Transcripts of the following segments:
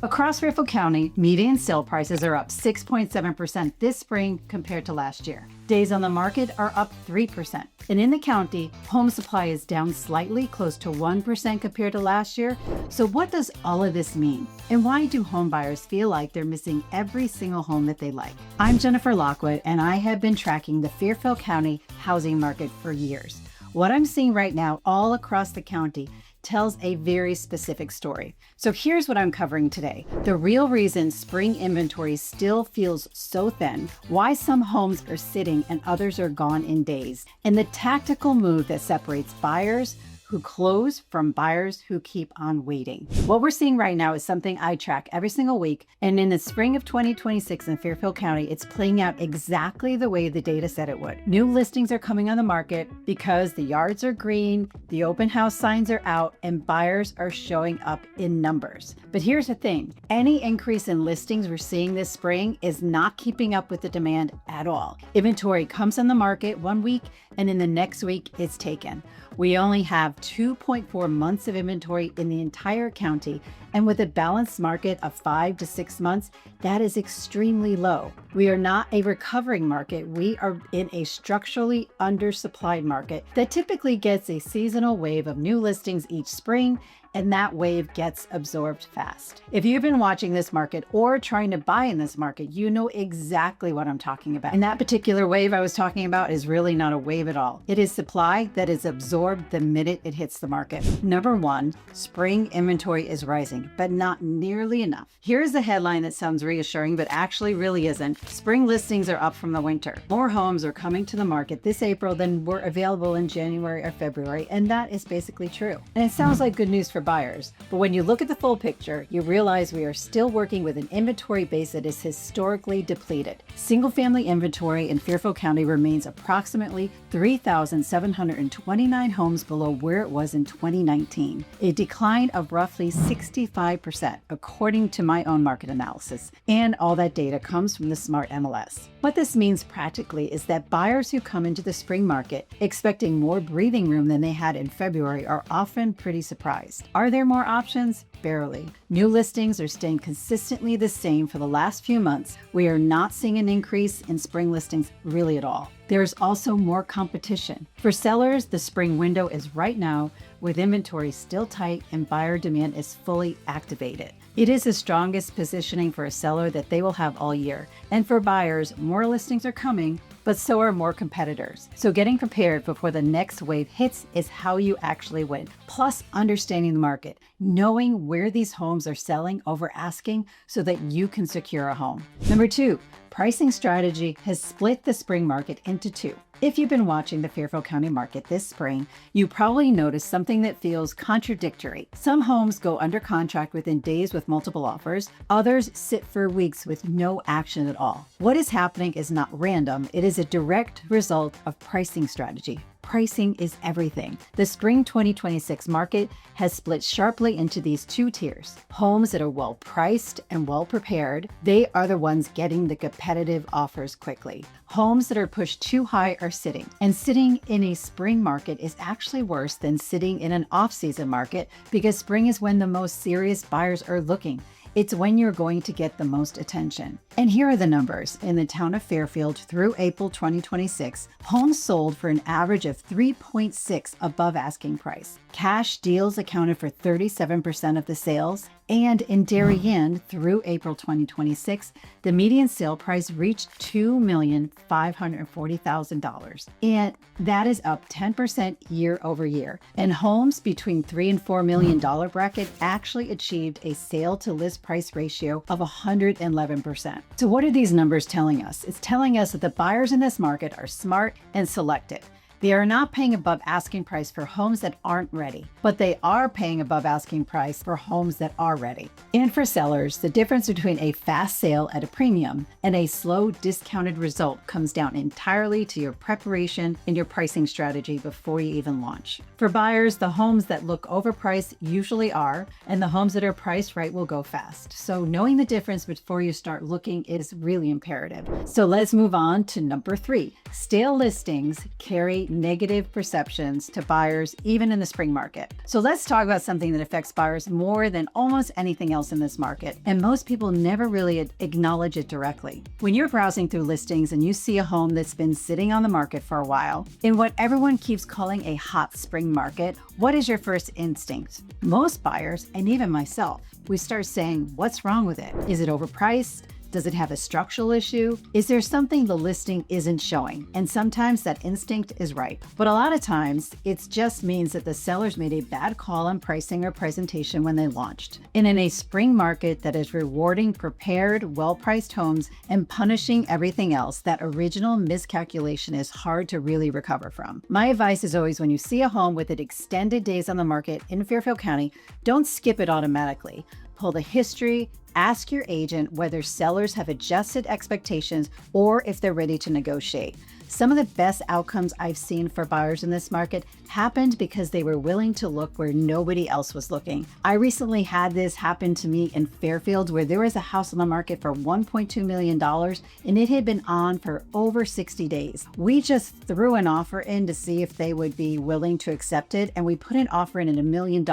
Across Fairfield County, median sale prices are up 6.7% this spring compared to last year. Days on the market are up 3%. And in the county, home supply is down slightly, close to 1% compared to last year. So what does all of this mean? And why do home buyers feel like they're missing every single home that they like? I'm Jennifer Lockwood, and I have been tracking the Fairfield County housing market for years. What I'm seeing right now all across the county tells a very specific story. So here's what I'm covering today. The real reason spring inventory still feels so thin, why some homes are sitting and others are gone in days, and the tactical move that separates buyers who close from buyers who keep on waiting. What we're seeing right now is something I track every single week, and in the spring of 2026 in Fairfield County, it's playing out exactly the way the data said it would. New listings are coming on the market because the yards are green, the open house signs are out, and buyers are showing up in numbers. But here's the thing, any increase in listings we're seeing this spring is not keeping up with the demand at all. Inventory comes on the market one week, and in the next week, it's taken. We only have 2.4 months of inventory in the entire county, and with a balanced market of 5 to 6 months, that is extremely low. We are not a recovering market. We are in a structurally undersupplied market that typically gets a seasonal wave of new listings each spring, and that wave gets absorbed fast. If you've been watching this market or trying to buy in this market, you know exactly what I'm talking about. And that particular wave I was talking about is really not a wave at all. It is supply that is absorbed the minute it hits the market. Number one, spring inventory is rising, but not nearly enough. Here's a headline that sounds reassuring, but actually really isn't. Spring listings are up from the winter. More homes are coming to the market this April than were available in January or February, and that is basically true. And it sounds like good news for buyers, but when you look at the full picture, you realize we are still working with an inventory base that is historically depleted. Single-family inventory in Fairfield County remains approximately 3,729 homes below where it was in 2019, a decline of roughly 65%, according to my own market analysis. And all that data comes from the Smart MLS. What this means practically is that buyers who come into the spring market expecting more breathing room than they had in February are often pretty surprised. Are there more options? Barely. New listings are staying consistently the same for the last few months. We are not seeing an increase in spring listings really at all. There's also more competition. For sellers, the spring window is right now, with inventory still tight and buyer demand is fully activated. It is the strongest positioning for a seller that they will have all year. And for buyers, more listings are coming, but so are more competitors. So getting prepared before the next wave hits is how you actually win. Plus, understanding the market, knowing where these homes are selling over asking so that you can secure a home. Number two, pricing strategy has split the spring market into two. If you've been watching the Fairfield County market this spring, you probably noticed something that feels contradictory. Some homes go under contract within days with multiple offers. Others sit for weeks with no action at all. What is happening is not random. It is a direct result of pricing strategy. Pricing is everything. The spring 2026 market has split sharply into these two tiers. Homes that are well priced and well prepared, they are the ones getting the competitive offers quickly. Homes that are pushed too high are sitting. And sitting in a spring market is actually worse than sitting in an off-season market because spring is when the most serious buyers are looking. It's when you're going to get the most attention. And here are the numbers. In the town of Fairfield through April 2026, homes sold for an average of 3.6 above asking price. Cash deals accounted for 37% of the sales. And in Darien through April 2026, the median sale price reached $2,540,000. And that is up 10% year over year. And homes between $3 and $4 million bracket actually achieved a sale to list price ratio of 111%. So what are these numbers telling us? It's telling us that the buyers in this market are smart and selective. They are not paying above asking price for homes that aren't ready, but they are paying above asking price for homes that are ready. And for sellers, the difference between a fast sale at a premium and a slow discounted result comes down entirely to your preparation and your pricing strategy before you even launch. For buyers, the homes that look overpriced usually are, and the homes that are priced right will go fast. So knowing the difference before you start looking is really imperative. So let's move on to number three. Stale listings carry create negative perceptions to buyers, even in the spring market. So let's talk about something that affects buyers more than almost anything else in this market, and most people never really acknowledge it directly. When you're browsing through listings and you see a home that's been sitting on the market for a while, in what everyone keeps calling a hot spring market, what is your first instinct? Most buyers, and even myself, we start saying, what's wrong with it? Is it overpriced? Does it have a structural issue? Is there something the listing isn't showing? And sometimes that instinct is right. But a lot of times, it just means that the sellers made a bad call on pricing or presentation when they launched. And in a spring market that is rewarding prepared, well-priced homes and punishing everything else, that original miscalculation is hard to really recover from. My advice is always, when you see a home with extended days on the market in Fairfield County, don't skip it automatically. Pull the history, ask your agent whether sellers have adjusted expectations or if they're ready to negotiate. Some of the best outcomes I've seen for buyers in this market happened because they were willing to look where nobody else was looking. I recently had this happen to me in Fairfield, where there was a house on the market for $1.2 million and it had been on for over 60 days. We just threw an offer in to see if they would be willing to accept it, and we put an offer in at $1 million,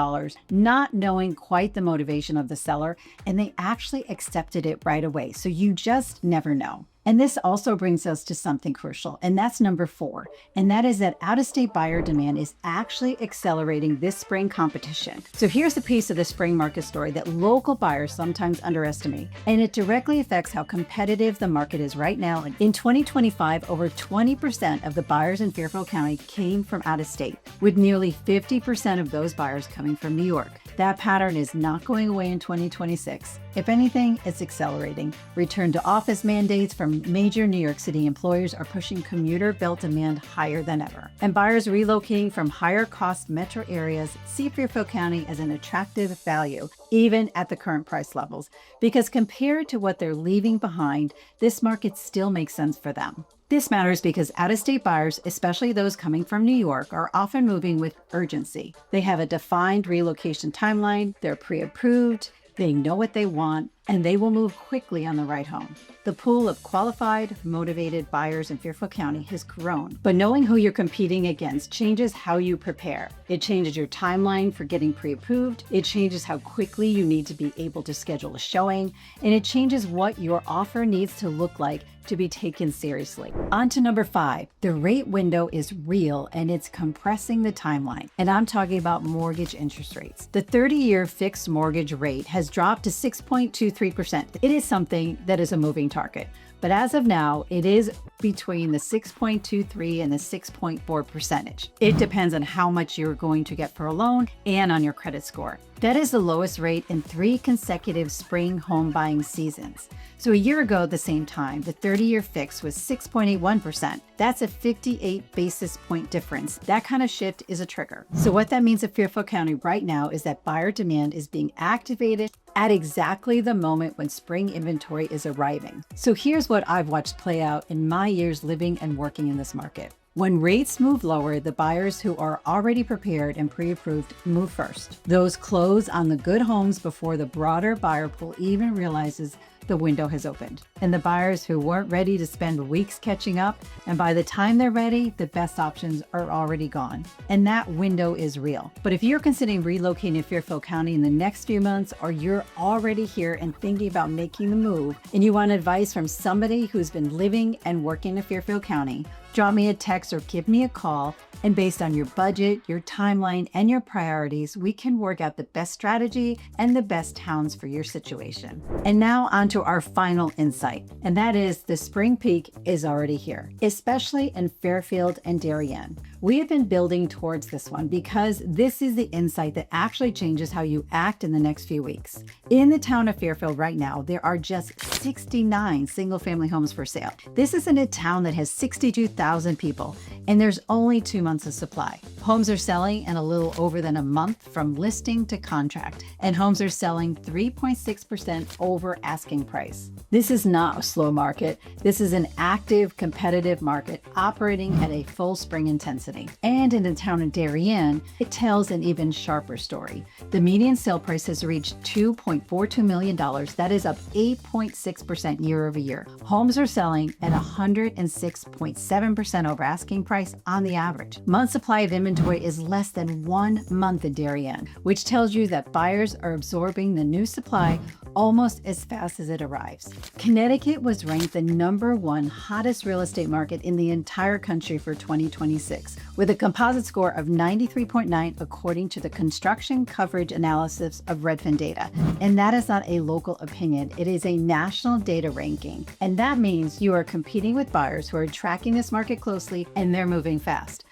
not knowing quite the motivation of the seller, and they actually accepted it right away. So you just never know. And this also brings us to something crucial, and that's number 4. And that is that out-of-state buyer demand is actually accelerating this spring competition. So here's the piece of the spring market story that local buyers sometimes underestimate, and it directly affects how competitive the market is right now. In 2025, over 20% of the buyers in Fairfield County came from out of state, with nearly 50% of those buyers coming from New York. That pattern is not going away in 2026. If anything, it's accelerating. Return to office mandates from major New York City employers are pushing commuter belt demand higher than ever. And buyers relocating from higher cost metro areas see Fairfield County as an attractive value, even at the current price levels, because compared to what they're leaving behind, this market still makes sense for them. This matters because out-of-state buyers, especially those coming from New York, are often moving with urgency. They have a defined relocation timeline, they're pre-approved, they know what they want, and they will move quickly on the right home. The pool of qualified, motivated buyers in Fairfield County has grown, but knowing who you're competing against changes how you prepare. It changes your timeline for getting pre-approved, it changes how quickly you need to be able to schedule a showing, and it changes what your offer needs to look like to be taken seriously. On to number 5. The rate window is real and it's compressing the timeline. And I'm talking about mortgage interest rates. The 30-year fixed mortgage rate has dropped to 6.23%. It is something that is a moving target. But as of now, it is between the 6.23 and the 6.4%. It depends on how much you're going to get for a loan and on your credit score. That is the lowest rate in 3 consecutive spring home buying seasons. So a year ago at the same time, the 30-year fix was 6.81%. That's a 58 basis point difference. That kind of shift is a trigger. So what that means at Fairfield County right now is that buyer demand is being activated at exactly the moment when spring inventory is arriving. So here's what I've watched play out in my years living and working in this market. When rates move lower, the buyers who are already prepared and pre-approved move first. Those close on the good homes before the broader buyer pool even realizes the window has opened. And the buyers who weren't ready to spend weeks catching up, and by the time they're ready, the best options are already gone. And that window is real. But if you're considering relocating to Fairfield County in the next few months, or you're already here and thinking about making the move, and you want advice from somebody who's been living and working in Fairfield County, drop me a text or give me a call, and based on your budget, your timeline, and your priorities, we can work out the best strategy and the best towns for your situation. And now on to our final insight, and that is the spring peak is already here, especially in Fairfield and Darien. We have been building towards this one because this is the insight that actually changes how you act in the next few weeks. In the town of Fairfield right now, there are just 69 single-family homes for sale. This is in a town that has 62,000 people, and there's only 2 months of supply. Homes are selling in a little over than a month from listing to contract, and homes are selling 3.6% over asking price. This is not a slow market. This is an active, competitive market operating at a full spring intensity. happening. And in the town of Darien, it tells an even sharper story. The median sale price has reached $2.42 million. That is up 8.6% year over year. Homes are selling at 106.7% over asking price on the average. Month supply of inventory is less than 1 month in Darien, which tells you that buyers are absorbing the new supply almost as fast as it arrives. Connecticut was ranked the #1 hottest real estate market in the entire country for 2026, with a composite score of 93.9 according to the construction coverage analysis of Redfin data. And that is not a local opinion, it is a national data ranking. And that means you are competing with buyers who are tracking this market closely and they're moving fast.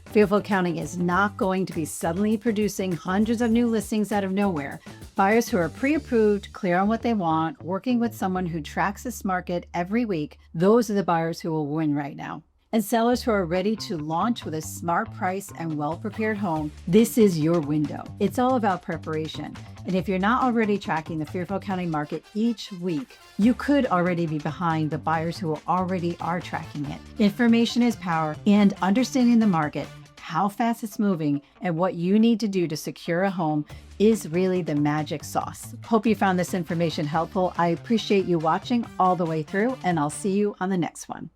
Fairfield County is not going to be suddenly producing hundreds of new listings out of nowhere. Buyers who are pre-approved, clear on what they want, working with someone who tracks this market every week, those are the buyers who will win right now. And sellers who are ready to launch with a smart price and well-prepared home, this is your window. It's all about preparation. And if you're not already tracking the Fairfield County market each week, you could already be behind the buyers who already are tracking it. Information is power, and understanding the market, how fast it's moving, and what you need to do to secure a home is really the magic sauce. Hope you found this information helpful. I appreciate you watching all the way through, and I'll see you on the next one.